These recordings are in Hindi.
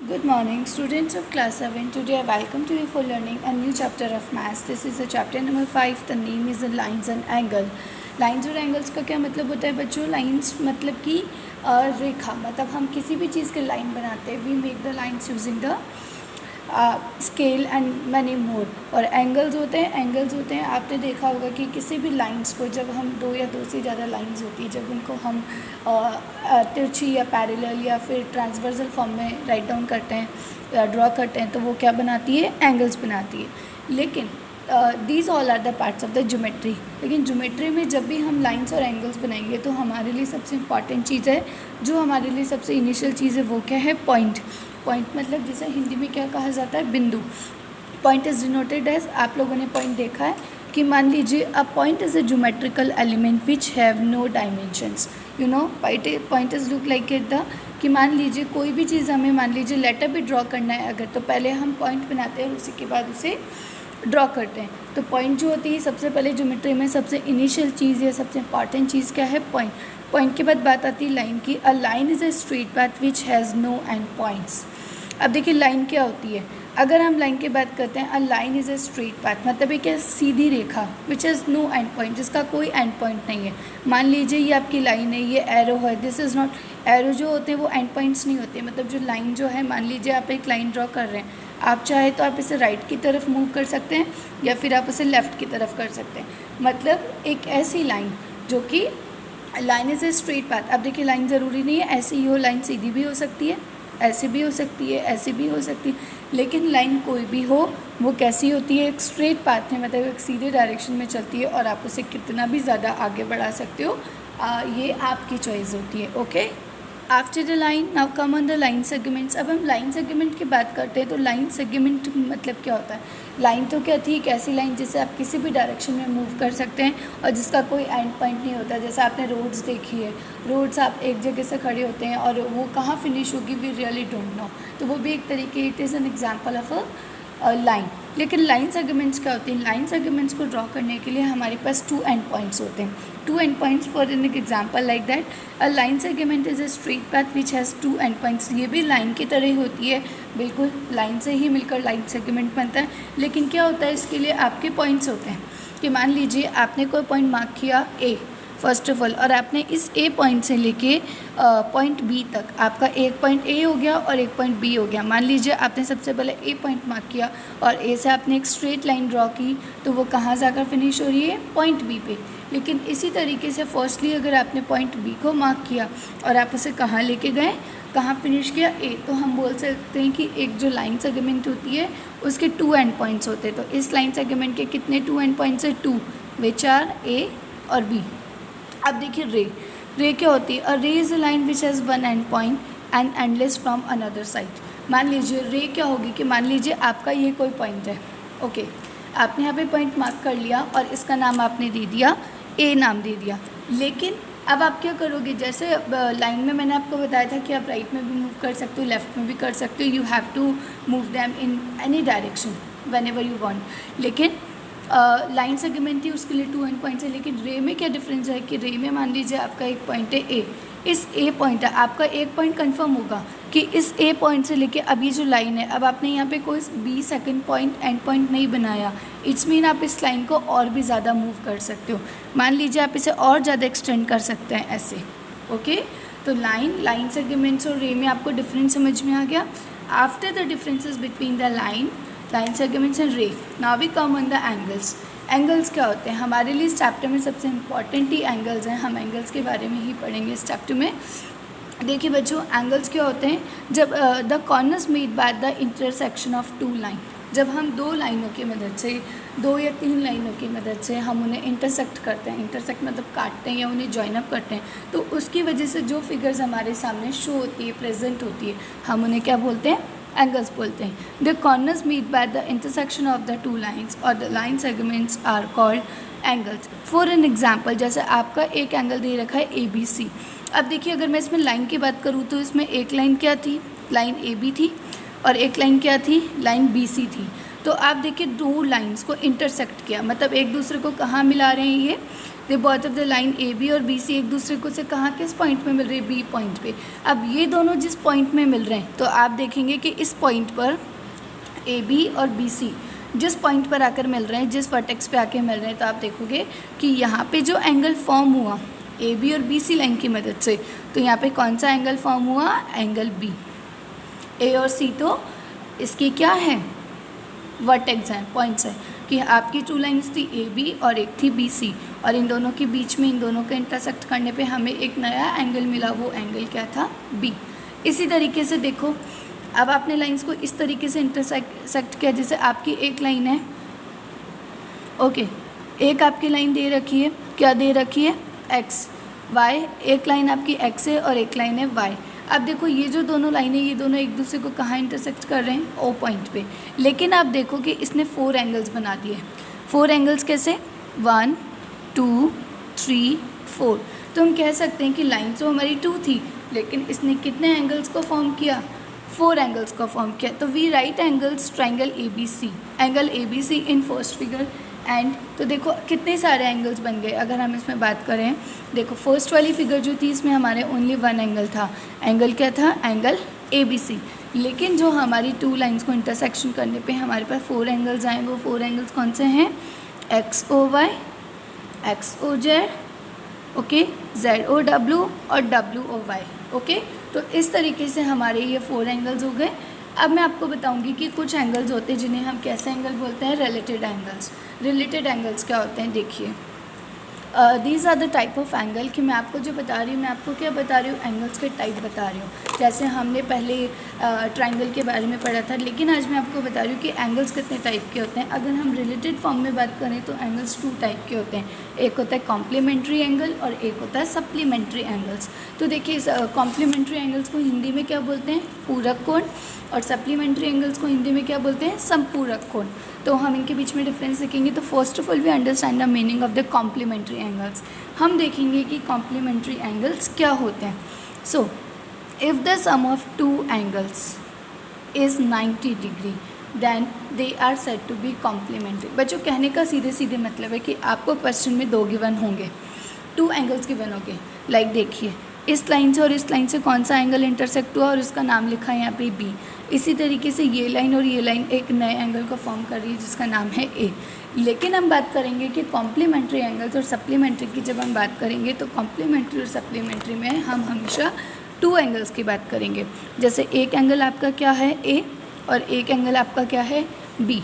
Good morning, students of class 7. Today I welcome to you for learning a new chapter of maths. This is the chapter number 5. The name is the lines and angle. Lines और angles का क्या मतलब होता है बच्चों? Lines मतलब कि रेखा, मतलब हम किसी भी चीज़ के लाइन बनाते हैं. We make the lines using the scale and many more. और एंगल्स होते हैं आपने देखा होगा कि किसी भी लाइंस को जब हम दो या दो से ज़्यादा लाइंस होती है, जब उनको हम तिरछी या पैरेलल या फिर ट्रांसवर्सल फॉर्म में राइट डाउन करते हैं या ड्रॉ करते हैं तो वो क्या बनाती है? एंगल्स बनाती है. लेकिन these all are the parts of the geometry. लेकिन ज्योमेट्री में जब भी हम लाइंस और एंगल्स बनाएंगे तो हमारे लिए सबसे इम्पॉर्टेंट चीज़ है, जो हमारे लिए सबसे इनिशियल चीज़ है वो क्या है? पॉइंट. पॉइंट मतलब जिसे हिंदी में क्या कहा जाता है? बिंदु. पॉइंट इज़ डिनोटेड एज, आप लोगों ने पॉइंट देखा है कि मान लीजिए a point is a geometrical element which have no dimensions. You know point is look like it the, कि मान लीजिए कोई भी चीज़ हमें, मान लीजिए लेटर भी ड्रॉ करना है अगर, तो पहले हम पॉइंट बनाते हैं और उसी के बाद उसे ड्रॉ करते हैं. तो पॉइंट जो होती है सबसे पहले ज्योमेट्री में सबसे इनिशियल चीज़ या सबसे इंपॉर्टेंट चीज़ क्या है? पॉइंट. पॉइंट के बाद बात आती है लाइन की. A line is a straight path which has no end points. अब देखिए लाइन क्या होती है. अगर हम लाइन की बात करते हैं, a line is a straight path मतलब एक सीधी रेखा which has no end point, जिसका कोई एंड पॉइंट नहीं है. मान लीजिए ये आपकी लाइन है, ये एरो है, दिस इज़ नॉट. एरो जो होते हैं वो एंड पॉइंट्स नहीं होते. मतलब जो लाइन जो है, मान लीजिए आप एक लाइन ड्रॉ कर रहे हैं, आप चाहे तो आप इसे राइट की तरफ मूव कर सकते हैं या फिर आप उसे लेफ़्ट की तरफ कर सकते हैं. मतलब एक ऐसी लाइन जो कि line is a straight path. अब देखिए लाइन ज़रूरी नहीं है ऐसी ही हो, लाइन सीधी भी हो सकती है, ऐसी भी हो सकती है, ऐसी भी हो सकती है. लेकिन लाइन कोई भी हो वो कैसी होती है? एक स्ट्रेट पाथ है, मतलब एक सीधे डायरेक्शन में चलती है और आप उसे कितना भी ज़्यादा आगे बढ़ा सकते हो. ये आपकी चॉइस होती है. Okay. After the line now come on the line segments. अब हम लाइन सेगमेंट की बात करते हैं तो लाइन सेगमेंट मतलब क्या होता है? लाइन तो क्या थी? एक ऐसी लाइन जिसे आप किसी भी डायरेक्शन में मूव कर सकते हैं और जिसका कोई एंड पॉइंट नहीं होता. जैसे आपने रोड्स देखी है, रोड्स आप एक जगह से खड़े होते हैं और वो कहाँ फिनिश होगी वी रियली डोंट नो. तो वो भी एक तरीके, it is an example of a line. लेकिन लाइन सेगमेंट्स क्या होती हैं? लाइन सेगमेंट्स को ड्रॉ करने के लिए हमारे पास टू एंड पॉइंट्स होते हैं. Two end points for an example like that a line segment is a straight path which has two end points. ये भी लाइन की तरह होती है, बिल्कुल लाइन से ही मिलकर लाइन सेगमेंट बनता है. लेकिन क्या होता है, इसके लिए आपके पॉइंट्स होते हैं कि मान लीजिए आपने कोई पॉइंट मार्क किया ए फर्स्ट ऑफ ऑल, और आपने इस ए पॉइंट से लेके पॉइंट बी तक, आपका एक पॉइंट ए हो गया और एक पॉइंट बी हो गया. मान लीजिए आपने सबसे पहले ए पॉइंट मार्क किया और ए से आपने एक स्ट्रेट लाइन ड्रॉ की, तो वो कहाँ जाकर फिनिश हो रही है? पॉइंट बी पे. लेकिन इसी तरीके से फर्स्टली अगर आपने पॉइंट बी को मार्क किया और आप उसे कहाँ लेके गए, कहाँ फिनिश किया? ए. तो हम बोल सकते हैं कि एक जो लाइन सेगमेंट होती है उसके टू एंड पॉइंट्स होते हैं. तो इस लाइन सेगमेंट के कितने टू एंड पॉइंट्स है? टू, विच आर ए और बी. अब देखिए रे क्या होती है? A ray is a line which has one end point and endless from another side. मान लीजिए रे क्या होगी कि मान लीजिए आपका ये कोई पॉइंट है. ओके. आपने यहाँ पे पॉइंट मार्क कर लिया और इसका नाम आपने दे दिया ए, नाम दे दिया. लेकिन अब आप क्या करोगे? जैसे लाइन में मैंने आपको बताया था कि आप राइट में भी मूव कर सकते हो, लेफ्ट में भी कर सकते हो. You have to move them in any direction whenever you want. लेकिन लाइन सेगमेंट थी उसके लिए टू एंड पॉइंट्स है. लेकिन रे में क्या डिफरेंस है कि रे में मान लीजिए आपका एक पॉइंट है ए, इस ए पॉइंट है, आपका एक पॉइंट कंफर्म होगा कि इस ए पॉइंट से लेके अभी जो लाइन है, अब आपने यहाँ पे कोई बी सेकंड पॉइंट एंड पॉइंट नहीं बनाया. इट्स मीन आप इस लाइन को और भी ज़्यादा मूव कर सकते हो. मान लीजिए आप इसे और ज़्यादा एक्सटेंड कर सकते हैं ऐसे. ओके. तो लाइन सेगमेंट्स और रे में आपको डिफरेंस समझ में आ गया. After the differences between the line segments and ray, now we come on the angles. Angles क्या होते हैं? हमारे लिए इस चैप्टर में सबसे इम्पॉर्टेंट ही एंगल्स हैं. हम एंगल्स के बारे में ही पढ़ेंगे इस चैप्टर में. देखिए बच्चों, एंगल्स क्या होते हैं? जब the corners meet by the intersection of two line. जब हम दो लाइनों की मदद से, दो या तीन लाइनों की मदद से हम उन्हें इंटरसेक्ट करते हैं. इंटरसेक्ट मतलब काटते हैं या उन्हें जॉइन अप करते हैं. तो उसकी वजह से जो फिगर्स हमारे सामने शो होती है, प्रेजेंट होती है, हम उन्हें क्या बोलते हैं? एंगल्स बोलते हैं. The corners meet by the intersection of the two lines और the line segments are called angles. For an example, जैसे आपका एक एंगल दे रखा है ए बी सी. अब देखिए अगर मैं इसमें लाइन की बात करूँ तो इसमें एक लाइन क्या थी? लाइन ए बी थी और एक लाइन क्या थी? लाइन बी सी थी. तो आप देखिए दो लाइंस को इंटरसेक्ट किया, मतलब एक दूसरे को कहाँ मिला रहे हैं? ये the both of the line A B और बी सी एक दूसरे को से कहाँ किस पॉइंट पे मिल रही है, बी पॉइंट पे। अब ये दोनों जिस पॉइंट में मिल रहे हैं तो आप देखेंगे कि इस पॉइंट पर ए बी और बी सी जिस पॉइंट पर आकर मिल रहे हैं, जिस वर्टेक्स पे आके मिल रहे हैं, तो आप देखोगे कि यहाँ पे जो एंगल फॉर्म हुआ ए बी और बी सी लाइन की मदद से, तो यहाँ पे कौन सा एंगल फॉर्म हुआ, एंगल बी। ए और सी तो इसकी क्या है, वर्टेक्स हैं, पॉइंट्स हैं, कि आपकी टू लाइन्स थी ए बी और एक थी बी सी, और इन दोनों के बीच में इन दोनों को इंटरसेक्ट करने पे हमें एक नया एंगल मिला, वो एंगल क्या था, बी। इसी तरीके से देखो, अब आपने लाइंस को इस तरीके से इंटरसेक्ट किया, जैसे आपकी एक लाइन है, ओके, एक आपकी लाइन दे रखी है, क्या दे रखी है, एक्स वाई, एक लाइन आपकी एक्स है और एक लाइन है वाई। अब देखो ये जो दोनों लाइनें, ये दोनों एक दूसरे को कहाँ इंटरसेक्ट कर रहे हैं, ओ पॉइंट पे। लेकिन आप देखो कि इसने 4 एंगल्स बना दिए। 4 एंगल्स कैसे, 1 2 3 4। तो हम कह सकते हैं कि लाइन तो हमारी 2 थी, लेकिन इसने कितने एंगल्स को फॉर्म किया, 4 एंगल्स को फॉर्म किया। तो we right angles triangle A B C, angle A B C in first figure and. तो देखो कितने सारे एंगल्स बन गए। अगर हम इसमें बात करें, देखो फर्स्ट वाली फिगर जो थी इसमें हमारे ओनली 1 एंगल था, एंगल क्या था, एंगल ए बी सी। लेकिन जो हमारी 2 लाइंस को इंटरसेक्शन करने पे हमारे पास 4 एंगल्स आए, वो 4 एंगल्स कौन से हैं, X O Y, X O Z, okay, Z O W और डब्ल्यू ओ वाई, ओके। तो इस तरीके से हमारे ये 4 एंगल्स हो गए। अब मैं आपको बताऊंगी कि कुछ एंगल्स होते हैं जिन्हें हम कैसे एंगल बोलते हैं, रिलेटेड एंगल्स। रिलेटेड एंगल्स क्या होते हैं, देखिए, these are the type of angle, कि मैं आपको जो बता रही हूँ, मैं आपको क्या बता रही हूँ, एंगल्स के टाइप बता रही हूँ। जैसे हमने पहले ट्राइंगल के बारे में पढ़ा था, लेकिन आज मैं आपको बता रही हूँ कि एंगल्स कितने टाइप के होते हैं। अगर हम रिलेटेड फॉर्म में बात करें तो एंगल्स 2 टाइप के होते हैं, एक होता है कॉम्प्लीमेंट्री एंगल और एक होता है सप्लीमेंट्री एंगल्स। तो देखिए, कॉम्प्लीमेंट्री एंगल्स को हिंदी में क्या बोलते हैं, पूरक कोण, और सप्लीमेंट्री एंगल्स को हिंदी में क्या बोलते हैं, समपूरक कोण। तो हम इनके बीच में डिफरेंस देखेंगे। तो first of all we understand the meaning of the complementary angles. हम देखेंगे कि कॉम्प्लीमेंट्री एंगल्स क्या होते हैं। So if the sum of 2 angles is 90 degree then they are said to be complementary. बच्चों, कहने का सीधे सीधे मतलब है कि आपको क्वेश्चन में 2 गिवन होंगे, 2 एंगल्स गिवन होंगे। लाइक देखिए, इस लाइन से और इस लाइन से कौन सा एंगल इंटरसेक्ट हुआ और इसका नाम लिखा है यहाँ पे बी। इसी तरीके से ये लाइन और ये लाइन एक नए एंगल को फॉर्म कर रही है जिसका नाम है ए। लेकिन हम बात करेंगे कि कॉम्प्लीमेंट्री एंगल्स और सप्लीमेंट्री की जब हम बात करेंगे तो कॉम्प्लीमेंट्री और सप्लीमेंट्री में हम हमेशा 2 एंगल्स की बात करेंगे। जैसे एक एंगल आपका क्या है, ए, और एक एंगल आपका क्या है, बी।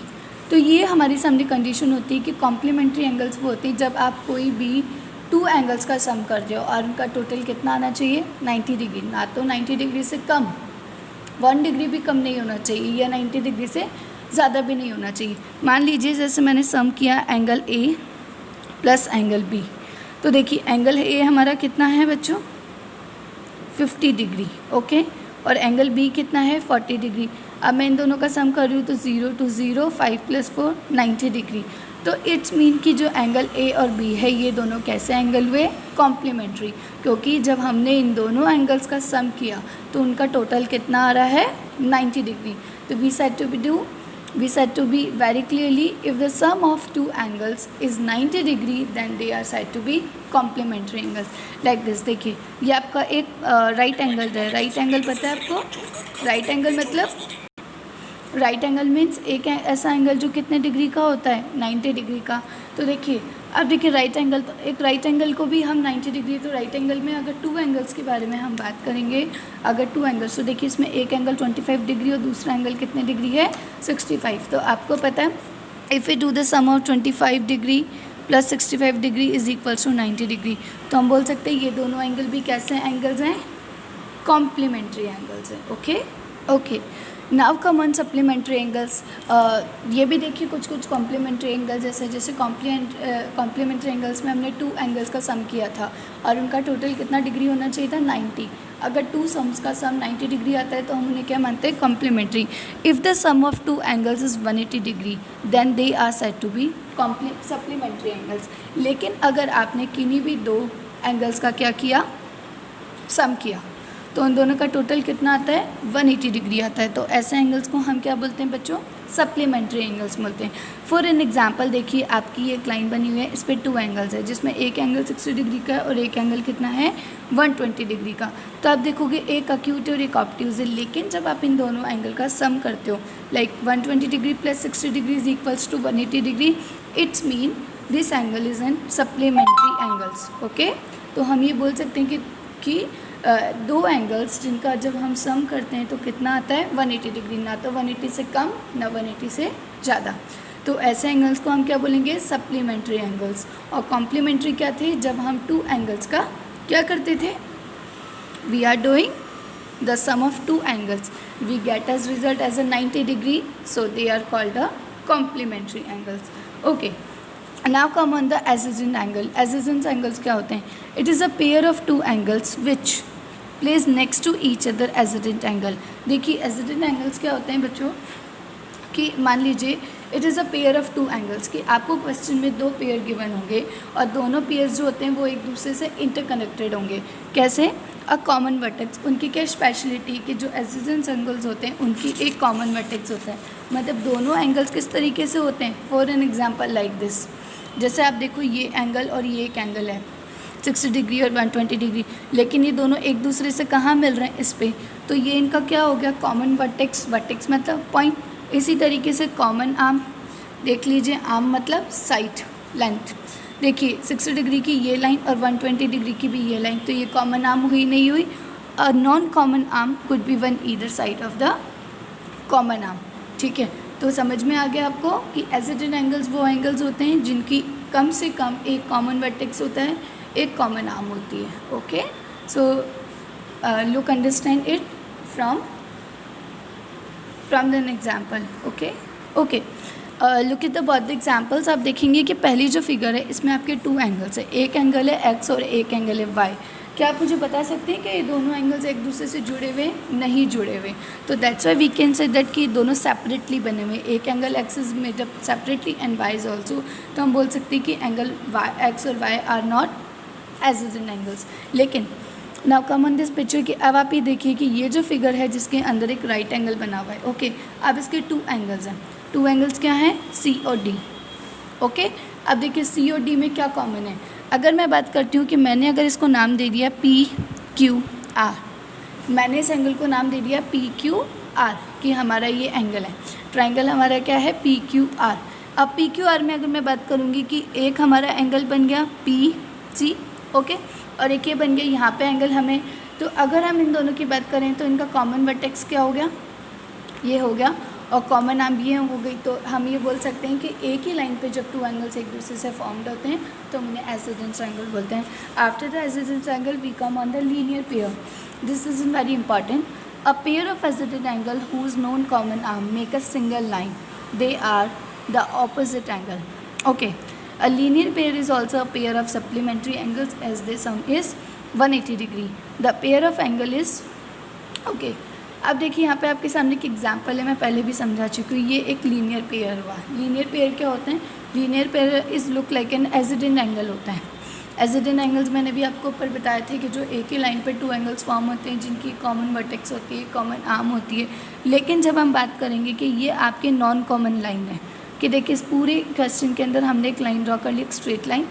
तो ये हमारी सामने कंडीशन होती है कि कॉम्प्लीमेंट्री एंगल्स वो होती है जब आप कोई भी 2 एंगल्स का सम कर दो और उनका टोटल कितना आना चाहिए, 90 डिग्री। ना तो 90 डिग्री से कम, 1 डिग्री भी कम नहीं होना चाहिए, या 90 डिग्री से ज़्यादा भी नहीं होना चाहिए। मान लीजिए जैसे मैंने सम किया angle A plus angle B, तो देखिए एंगल ए हमारा कितना है बच्चों, 50 डिग्री, ओके, और एंगल बी कितना है, 40 डिग्री। अब मैं इन दोनों का सम कर रही हूँ तो 0 to 0, 5 + 4, 90 डिग्री। तो इट्स मीन कि जो एंगल ए और बी है ये दोनों कैसे एंगल हुए, कॉम्प्लीमेंट्री, क्योंकि जब हमने इन दोनों एंगल्स का सम किया तो उनका टोटल कितना आ रहा है, 90 डिग्री। तो we said to be very clearly, if the sum of 2 angles is 90 degree then they are said to be complementary angles, like this। देखिए, ये आपका एक राइट एंगल है। राइट एंगल पता है आपको, राइट एंगल मतलब, राइट एंगल मीन्स एक ऐसा एंगल जो कितने डिग्री का होता है, 90 डिग्री का। तो देखिए, अब देखिए राइट एंगल, तो एक राइट एंगल को भी हम 90 डिग्री, तो राइट एंगल में अगर 2 एंगल्स के बारे में हम बात करेंगे, अगर 2 एंगल्स, तो देखिए इसमें एक एंगल 25 डिग्री और दूसरा एंगल कितने डिग्री है, 65। तो आपको पता है, if you do the sum of 25 degree plus 65 degree is equals to 90 degree, तो हम बोल सकते हैं ये दोनों एंगल भी कैसे एंगल्स हैं, कॉम्प्लीमेंट्री एंगल्स हैं। Okay now come on supplementary angles. ये भी देखिए कुछ कॉम्प्लीमेंट्री एंगल्स, जैसे कॉम्प्लीमेंट्री एंगल्स में हमने 2 एंगल्स का सम किया था और उनका टोटल कितना डिग्री होना चाहिए था, 90। अगर 2 सम्स का सम 90 डिग्री आता है तो हम उन्हें क्या मानते हैं, complementary. If the sum of 2 angles is 180 degree then they are said to be supplementary angles. लेकिन अगर आपने किन्हीं भी 2 एंगल्स का क्या किया, सम किया, तो उन दोनों का टोटल कितना आता है, 180 डिग्री आता है। तो ऐसे एंगल्स को हम क्या बोलते हैं बच्चों, सप्लीमेंट्री एंगल्स बोलते हैं। फॉर एन एग्जांपल देखिए, आपकी एक लाइन बनी हुई है, इस पर 2 एंगल्स है, जिसमें एक एंगल 60 डिग्री का है और एक एंगल कितना है, 120 डिग्री का। तो आप देखोगे एक अक्यूट और एक ऑब्ट्यूज है, लेकिन जब आप इन दोनों एंगल का सम करते हो, like 120 degree plus 60 degree is equals to 180 degree, it's mean this angle is an supplementary angles. Okay, तो हम ये बोल सकते हैं कि 2 एंगल्स जिनका जब हम सम करते हैं तो कितना आता है, 180 डिग्री, ना तो 180 से कम ना 180 से ज़्यादा। तो ऐसे एंगल्स को हम क्या बोलेंगे, सप्लीमेंट्री एंगल्स। और कॉम्प्लीमेंट्री क्या थे, जब हम 2 एंगल्स का क्या करते थे, we are doing the sum of 2 angles, we get as result as a 90 degree, so they are called a complementary angles. Okay, now come on the adjacent angle. Adjacent angles क्या होते हैं, it is a pair of 2 angles which place next to each other adjacent angle. देखिए एडजेसेंट एंगल्स क्या होते हैं बच्चों, कि मान लीजिए it is a pair of 2 angles, कि आपको क्वेश्चन में 2 पेयर गिवन होंगे और दोनों पेयर्स जो होते हैं वो एक दूसरे से इंटरकनेक्टेड होंगे। कैसे, अ कॉमन वर्टेक्स, उनकी क्या स्पेशलिटी कि जो एडजेसेंट एंगल्स होते हैं उनकी एक कॉमन वर्टेक्स होता है, मतलब दोनों एंगल्स किस तरीके से होते हैं। For an example like this, जैसे आप देखो ये एंगल और ये एक एंगल है 60 डिग्री और 120 डिग्री, लेकिन ये दोनों एक दूसरे से कहाँ मिल रहे हैं, इस पे, तो ये इनका क्या हो गया, कॉमन वर्टेक्स। वर्टेक्स मतलब पॉइंट। इसी तरीके से कॉमन आर्म देख लीजिए, आर्म मतलब साइड, लेंथ। देखिए 60 डिग्री की ये लाइन और 120 डिग्री की भी ये लाइन, तो ये कॉमन आर्म हुई नहीं हुई। A non common arm could be one either side of the common arm. ठीक है, तो समझ में आ गया आपको कि एडजेसेंट एंगल्स वो एंगल्स होते हैं जिनकी कम से कम एक कॉमन वर्टेक्स होता है, एक कॉमन आर्म होती है। Okay, so look understand it from an example. Okay, look at the both the examples. आप देखेंगे कि पहली जो फिगर है इसमें आपके 2 एंगल्स है, एक एंगल है एक्स और एक एंगल है वाई। क्या आप मुझे बता सकते हैं कि ये दोनों एंगल्स एक दूसरे से जुड़े हुए, नहीं जुड़े हुए, तो that's why we can say that कि दोनों सेपरेटली बने हुए। एक angle X is made up separately and Y is also, तो हम बोल सकते हैं कि एंगल वाई, एक्स और Y are not adjacent angles. लेकिन now come on this picture कि अब आप ये देखिए कि ये जो फिगर है जिसके अंदर एक राइट एंगल बना हुआ है। ओके, अब इसके 2 एंगल्स हैं, 2 एंगल्स क्या हैं, सी और डी। ओके, अब देखिए सी और डी में क्या कॉमन है। अगर मैं बात करती हूँ कि मैंने अगर इसको नाम दे दिया पी क्यू आर, मैंने इस एंगल को नाम दे दिया पी क्यू आर कि हमारा ये एंगल है, ट्राइंगल हमारा क्या है, पी क्यू आर। अब पी क्यू आर में अगर मैं बात करूँगी कि एक हमारा एंगल बन गया पी सी, ओके, और एक ये बन गया यहाँ पे एंगल हमें, तो अगर हम इन दोनों की बात करें तो इनका कॉमन वर्टेक्स क्या हो गया, ये हो गया, और कॉमन आर्म ये हो गई। तो हम ये बोल सकते हैं कि एक ही लाइन पे जब 2 एंगल्स एक दूसरे से फॉर्म्ड होते हैं तो हम उन्हें एडजेसेंट एंगल बोलते हैं। After the adjacent angle we come on the linear pair. This is very important. A pair of adjacent angle whose non common arm make a single line, they are the opposite angle. Okay, a linear pair is also a pair of supplementary angles as their sum is 180 degree. The pair of angle is okay. अब देखिए यहाँ पे आपके सामने एक एग्जांपल है, मैं पहले भी समझा चुकी हूँ। ये एक लीनियर पेयर हुआ। लीनियर पेयर क्या होते हैं, linear pair is look like an adjacent angle होता है। एडजेसेंट एंगल्स मैंने भी आपको ऊपर बताए थे कि जो एक ही लाइन पे 2 एंगल्स फॉर्म होते हैं जिनकी कॉमन वर्टेक्स होती है, कॉमन आर्म होती है। लेकिन जब हम बात करेंगे कि ये आपके नॉन कॉमन लाइन है, कि देखिए इस पूरे क्वेश्चन के अंदर हमने एक लाइन ड्रॉ कर ली, एक स्ट्रेट लाइन,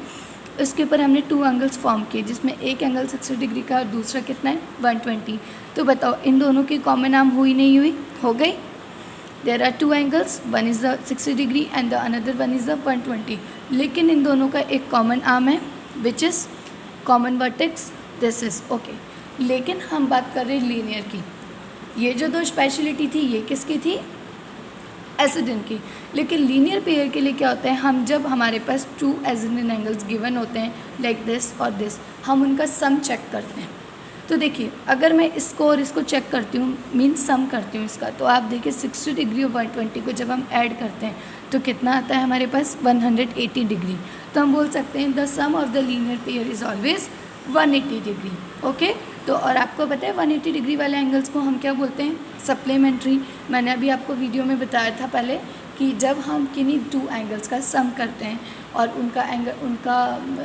उसके ऊपर हमने 2 एंगल्स फॉर्म किए जिसमें एक एंगल 60 डिग्री का और दूसरा कितना है 120। तो बताओ इन दोनों की कॉमन आर्म हुई नहीं हुई, हो गई। There are 2 angles, one is the 60 degree and the another one is the 120, लेकिन इन दोनों का एक कॉमन आर्म है which is common vertex, this is okay. लेकिन हम बात कर रहे हैं लीनियर की, ये जो 2 स्पेशलिटी थी ये किसकी थी, एडजेसेंट की। लेकिन लीनियर पेयर के लिए क्या होता है, हम जब हमारे पास 2 एडजेसेंट एंगल्स गिवन होते हैं लाइक दिस और दिस, हम उनका सम चेक करते हैं। तो देखिए अगर मैं इसको और इसको चेक करती हूँ, मीन सम करती हूँ इसका, तो आप देखिए 60 डिग्री और 120 को जब हम ऐड करते हैं तो कितना आता है हमारे पास 180 डिग्री। तो हम बोल सकते हैं the sum of the linear pair is always 180 degree. Okay, तो और आपको पता है 180 डिग्री वाले एंगल्स को हम क्या बोलते हैं, सप्लीमेंट्री। मैंने अभी आपको वीडियो में बताया था पहले कि जब हम किन्हीं 2 एंगल्स का सम करते हैं और उनका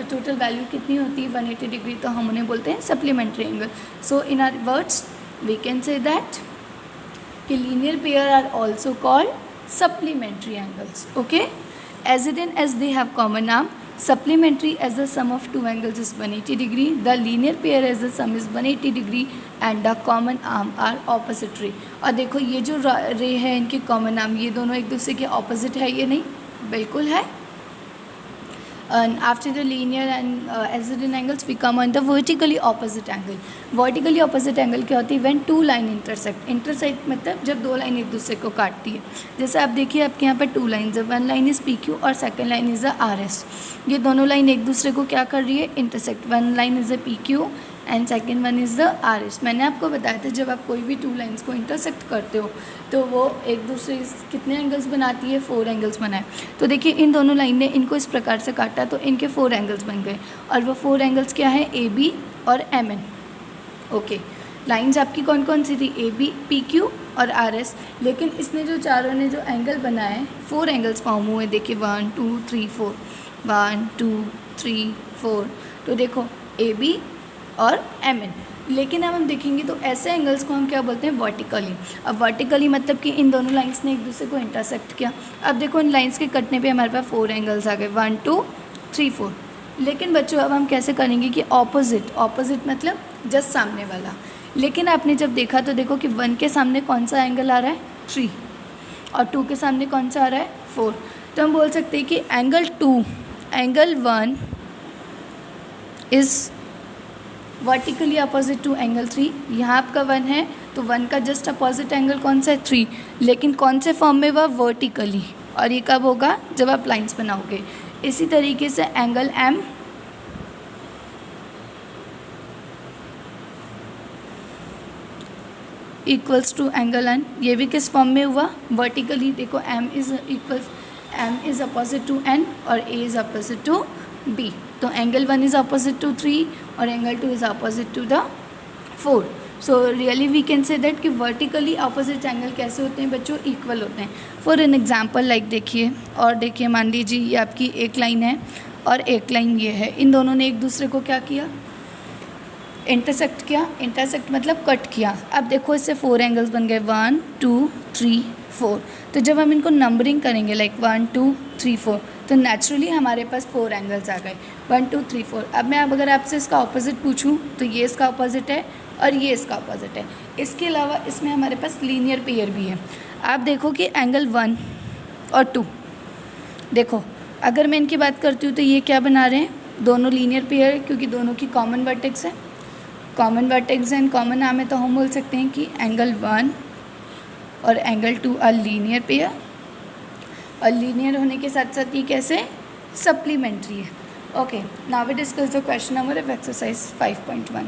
टोटल वैल्यू कितनी होती है 180 डिग्री, तो हम उन्हें बोलते हैं supplementary angle. So in our words we can say that कि linear pair are also called supplementary angles. Okay, as it and as they have common arm, supplementary as the sum of two angles is 180 degree, the linear pair as the sum is 180 degree and the common arm are opposite ray. और देखो ये जो रे है इनके कॉमन आर्म, ये दोनों एक दूसरे के ऑपोजिट है, ये नहीं, बिल्कुल है. And after the linear and adjacent angles we come on the vertically opposite angle. Vertically opposite angle क्या होती है? When two line intersect. Intersect मतलब जब दो लाइन एक दूसरे को काटती है. जैसे आप देखिए आपके यहाँ पर टू लाइन्स है, वन लाइन इज़ PQ और सेकेंड लाइन इज़ RS. ये दोनों लाइन एक दूसरे को क्या कर रही है? Intersect. One line is PQ and second one is the RS. मैंने आपको बताया था जब आप कोई भी टू लाइन्स को इंटरसेक्ट करते हो तो वो एक दूसरे कितने एंगल्स बनाती है? 4 एंगल्स बनाए. तो देखिए इन दोनों लाइन ने इनको इस प्रकार से काटा तो इनके 4 एंगल्स बन गए, और वो 4 एंगल्स क्या है? AB और MN. ओके, लाइन्स आपकी कौन कौन सी थी? AB, PQ और RS. लेकिन इसने जो चारों ने जो एंगल बनाए 4 एंगल्स फॉर्म हुए. देखिए 1 2 3 4, 1 2 3 4. तो देखो AB और MN. लेकिन अब हम देखेंगे तो ऐसे एंगल्स को हम क्या बोलते हैं? वर्टिकली. अब वर्टिकली मतलब कि इन दोनों लाइंस ने एक दूसरे को इंटरसेक्ट किया. अब देखो इन लाइंस के कटने पे हमारे पास 4 एंगल्स आ गए, 1 2 3 4. लेकिन बच्चों अब हम कैसे करेंगे कि ऑपोजिट मतलब जस्ट सामने वाला. लेकिन आपने जब देखा तो देखो कि 1 के सामने कौन सा एंगल आ रहा है? 3. और 2 के सामने कौन सा आ रहा है? 4. तो हम बोल सकते हैं कि angle 1 is vertically opposite to angle 3. यहाँ आपका 1 है तो 1 का जस्ट अपोजिट एंगल कौन सा है? 3. लेकिन कौन से फॉर्म में? वह वर्टिकली. और ये कब होगा? जब आप लाइंस बनाओगे. इसी तरीके से angle M equals to angle N. ये भी किस फॉर्म में हुआ? वर्टिकली. देखो M is opposite to N और A is opposite to B. तो एंगल 1 इज़ अपोजिट टू 3 और angle 2 is opposite to the 4. So really we can say that कि वर्टिकली अपोजिट एंगल कैसे होते हैं बच्चों? इक्वल होते हैं. फॉर एन एग्जांपल लाइक देखिए, और देखिए मान लीजिए ये आपकी एक लाइन है और एक लाइन ये है. इन दोनों ने एक दूसरे को क्या किया? इंटरसेक्ट किया. इंटरसेक्ट मतलब कट किया. अब देखो इससे 4 एंगल्स बन गए, 1 2 3 4. तो जब हम इनको नंबरिंग करेंगे लाइक 1 2 3 4 तो नेचुरली हमारे पास 4 एंगल्स आ गए, 1 2 3 4. अब मैं अगर आपसे इसका ऑपोजिट पूछूं तो ये इसका ऑपोजिट है और ये इसका ऑपोजिट है. इसके अलावा इसमें हमारे पास लीनियर पेयर भी है. आप देखो कि एंगल 1 और 2, देखो अगर मैं इनकी बात करती हूँ तो ये क्या बना रहे हैं? दोनों लीनियर पेयर है क्योंकि दोनों की कॉमन वर्टेक्स है. Common vertex and common arm है तो हम बोल सकते हैं कि एंगल 1 और एंगल 2 आर लीनियर पेयर. और लीनियर होने के साथ साथ ये कैसे? सप्लीमेंट्री है. Okay, now we discuss the question number of exercise 5.1.